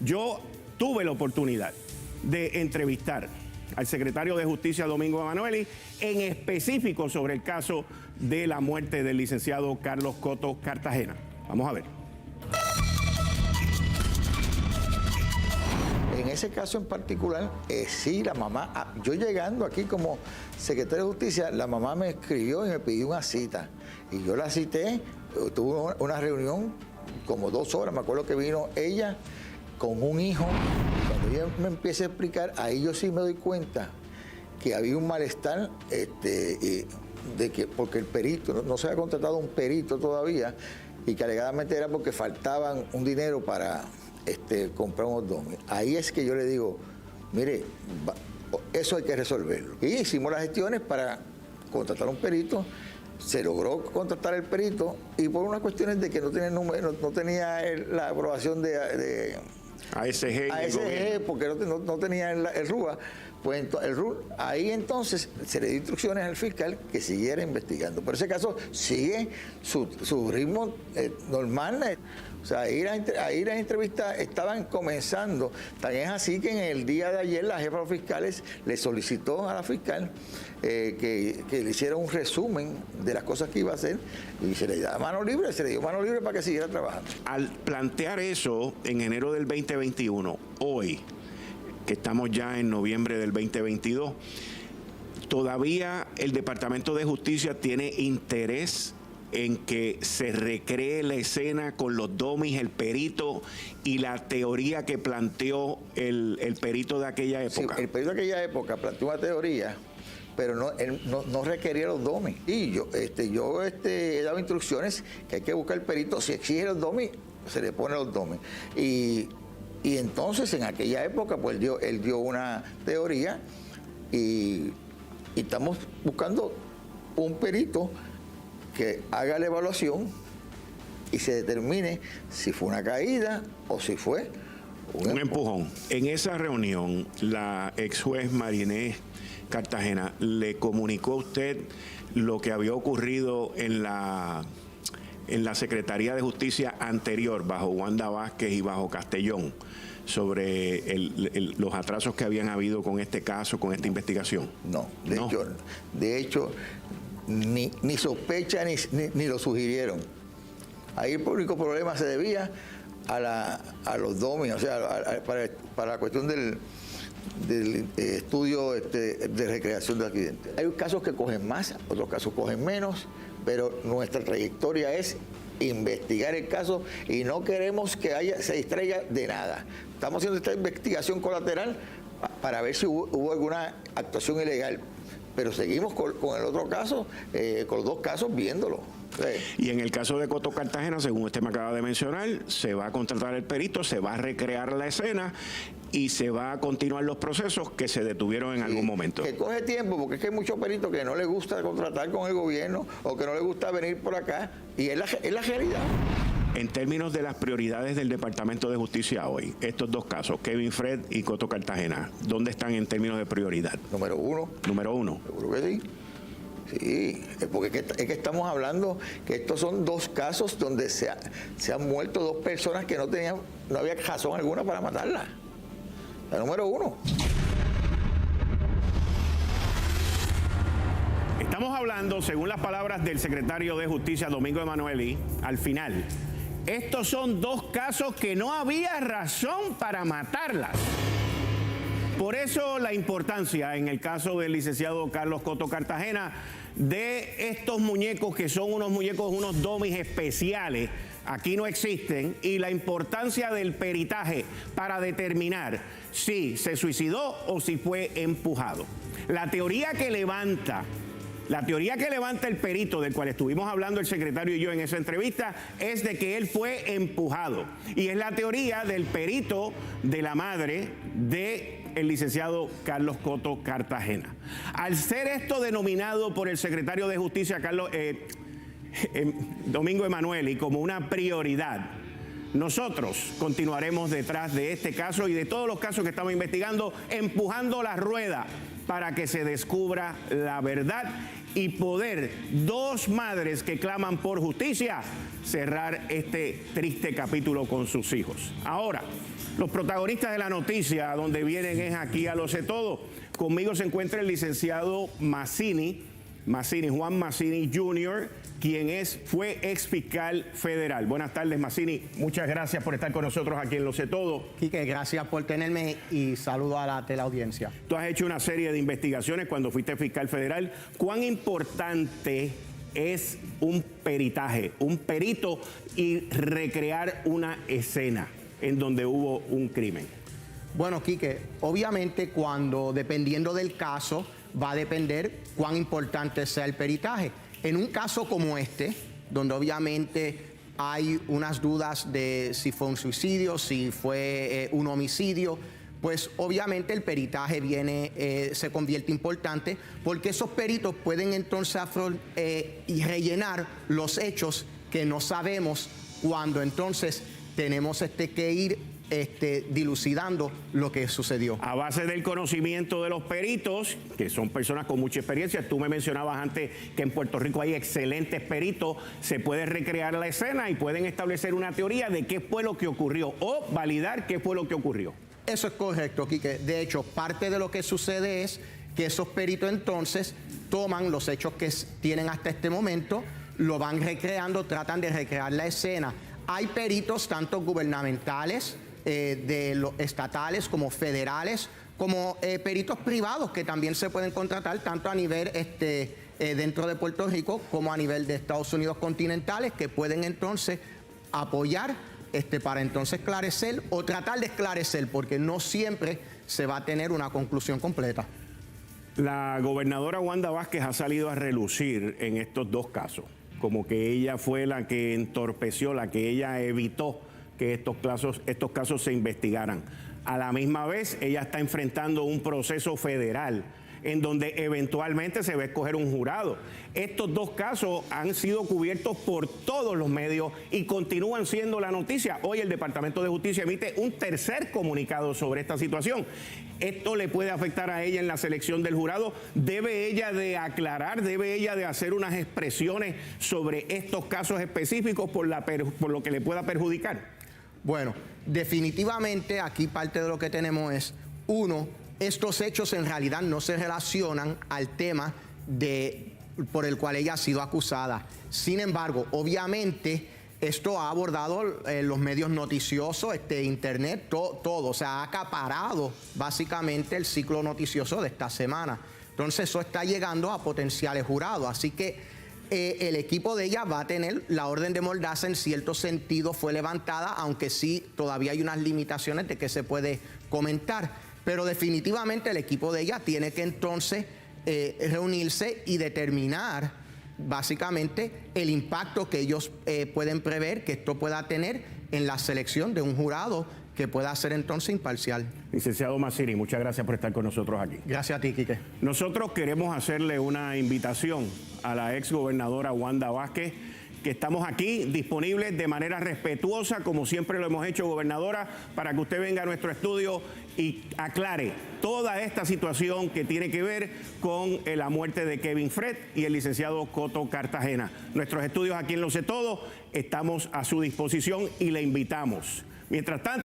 Yo tuve la oportunidad de entrevistar al secretario de Justicia, Domingo Emanueli, en específico sobre el caso de la muerte del licenciado Carlos Coto Cartagena. Vamos a ver. En ese caso en particular, sí, la mamá, yo llegando aquí como secretario de Justicia, la mamá me escribió y me pidió una cita. Y yo la cité, tuve una reunión como 2 horas, me acuerdo que vino ella con un hijo. Cuando ella me empieza a explicar, ahí yo sí me doy cuenta que había un malestar, de que, porque el perito, no se había contratado un perito todavía, y que alegadamente era porque faltaban un dinero para comprar unos domis. Ahí es que yo le digo, mire, eso hay que resolverlo. Y hicimos las gestiones para contratar un perito. Se logró contratar el perito y por unas cuestiones de que no tenía número, no tenía la aprobación de ASG, porque no tenía el RUA, pues ahí entonces se le dio instrucciones al fiscal que siguiera investigando. Pero ese caso sigue su ritmo normal. O sea, ahí las entrevistas estaban comenzando. Tan es así que en el día de ayer la jefa de los fiscales le solicitó a la fiscal que le hiciera un resumen de las cosas que iba a hacer y se le dio mano libre para que siguiera trabajando. Al plantear eso en enero del 2021, hoy, que estamos ya en noviembre del 2022, todavía el Departamento de Justicia tiene interés en que se recree la escena con los domis, el perito y la teoría que planteó el perito de aquella época. Sí, el perito de aquella época planteó una teoría, pero él no requería los domis. Y yo he dado instrucciones que hay que buscar el perito. Si exige los domis, se le pone los domis. Y entonces en aquella época pues él dio una teoría y estamos buscando un perito que haga la evaluación y se determine si fue una caída o si fue un empujón. En esa reunión, la ex juez Marinés Cartagena le comunicó a usted lo que había ocurrido en la Secretaría de Justicia anterior, bajo Wanda Vázquez y bajo Castellón, sobre los atrasos que habían habido con este caso, con esta investigación. No, de hecho ni sospecha ni lo sugirieron. Ahí el único problema se debía a los domis, o sea, para la cuestión del estudio de recreación de accidentes. Hay casos que cogen más, otros casos cogen menos, pero nuestra trayectoria es investigar el caso y no queremos que se distraiga de nada. Estamos haciendo esta investigación colateral para ver si hubo alguna actuación ilegal, pero seguimos con el otro caso, con los 2 casos viéndolo. Y en el caso de Coto Cartagena, según usted me acaba de mencionar, se va a contratar el perito, se va a recrear la escena y se va a continuar los procesos que se detuvieron en algún momento. Que coge tiempo, porque es que hay muchos peritos que no les gusta contratar con el gobierno o que no les gusta venir por acá, y es la realidad. En términos de las prioridades del Departamento de Justicia hoy, estos 2 casos, Kevin Fred y Coto Cartagena, ¿dónde están en términos de prioridad? Número 1. Número 1. Seguro que sí. Sí, porque es que estamos hablando que estos son 2 casos donde se han muerto 2 personas que no había razón alguna para matarlas. La número 1. Estamos hablando, según las palabras del secretario de Justicia, Domingo Emanueli, al final, estos son 2 casos que no había razón para matarlas. Por eso la importancia, en el caso del licenciado Carlos Coto Cartagena, de estos muñecos que son unos domis especiales, aquí no existen, y la importancia del peritaje para determinar si se suicidó o si fue empujado. La teoría que levanta el perito, del cual estuvimos hablando el secretario y yo en esa entrevista, es de que él fue empujado. Y es la teoría del perito de la madre del licenciado Carlos Coto Cartagena. Al ser esto denominado por el secretario de Justicia, Domingo Emanueli, como una prioridad, nosotros continuaremos detrás de este caso y de todos los casos que estamos investigando, empujando la rueda para que se descubra la verdad y poder dos madres que claman por justicia cerrar este triste capítulo con sus hijos. Ahora, los protagonistas de la noticia, donde vienen es aquí a Lo Sé Todo. Conmigo se encuentra el licenciado Mazzini, Juan Mazzini Jr., quien fue ex fiscal federal. Buenas tardes, Mazzini. Muchas gracias por estar con nosotros aquí en Lo Sé Todo. Quique, gracias por tenerme y saludo a la teleaudiencia. Tú has hecho una serie de investigaciones cuando fuiste fiscal federal. ¿Cuán importante es un peritaje, un perito y recrear una escena en donde hubo un crimen? Bueno, Quique, obviamente dependiendo del caso, va a depender cuán importante sea el peritaje. En un caso como este, donde obviamente hay unas dudas de si fue un suicidio, si fue un homicidio, pues obviamente el peritaje se convierte importante porque esos peritos pueden entonces y rellenar los hechos que no sabemos cuando entonces tenemos que ir dilucidando lo que sucedió. A base del conocimiento de los peritos, que son personas con mucha experiencia, tú me mencionabas antes que en Puerto Rico hay excelentes peritos, se puede recrear la escena y pueden establecer una teoría de qué fue lo que ocurrió o validar qué fue lo que ocurrió. Eso es correcto, Quique. De hecho, parte de lo que sucede es que esos peritos entonces toman los hechos que tienen hasta este momento, lo van recreando, tratan de recrear la escena. Hay peritos tanto gubernamentales, de los estatales como federales, como peritos privados que también se pueden contratar tanto a nivel dentro de Puerto Rico como a nivel de Estados Unidos continentales, que pueden entonces apoyar para entonces esclarecer o tratar de esclarecer, porque no siempre se va a tener una conclusión completa. La gobernadora Wanda Vázquez ha salido a relucir en estos dos casos, como que ella fue la que entorpeció, la que ella evitó que estos casos se investigaran. A la misma vez, ella está enfrentando un proceso federal en donde eventualmente se va a escoger un jurado. Estos dos casos han sido cubiertos por todos los medios y continúan siendo la noticia. Hoy el Departamento de Justicia emite un tercer comunicado sobre esta situación. ¿Esto le puede afectar a ella en la selección del jurado? ¿Debe ella de aclarar, debe ella de hacer unas expresiones sobre estos casos específicos por lo que le pueda perjudicar? Bueno, definitivamente aquí parte de lo que tenemos es, uno, estos hechos en realidad no se relacionan al tema por el cual ella ha sido acusada. Sin embargo, obviamente, esto ha abordado los medios noticiosos, internet, todo. O sea, ha acaparado básicamente el ciclo noticioso de esta semana. Entonces, eso está llegando a potenciales jurados. Así que el equipo de ella va a tener la orden de mordaza, en cierto sentido fue levantada, aunque sí todavía hay unas limitaciones de qué se puede comentar. Pero definitivamente el equipo de ella tiene que entonces reunirse y determinar básicamente el impacto que ellos pueden prever que esto pueda tener en la selección de un jurado que pueda ser entonces imparcial. Licenciado Mazzini, muchas gracias por estar con nosotros aquí. Gracias a ti, Quique. Nosotros queremos hacerle una invitación a la ex gobernadora Wanda Vázquez, que estamos aquí disponibles de manera respetuosa, como siempre lo hemos hecho, gobernadora, para que usted venga a nuestro estudio y aclare toda esta situación que tiene que ver con la muerte de Kevin Fred y el licenciado Coto Cartagena. Nuestros estudios aquí en Lo Sé Todo estamos a su disposición y le invitamos. Mientras tanto,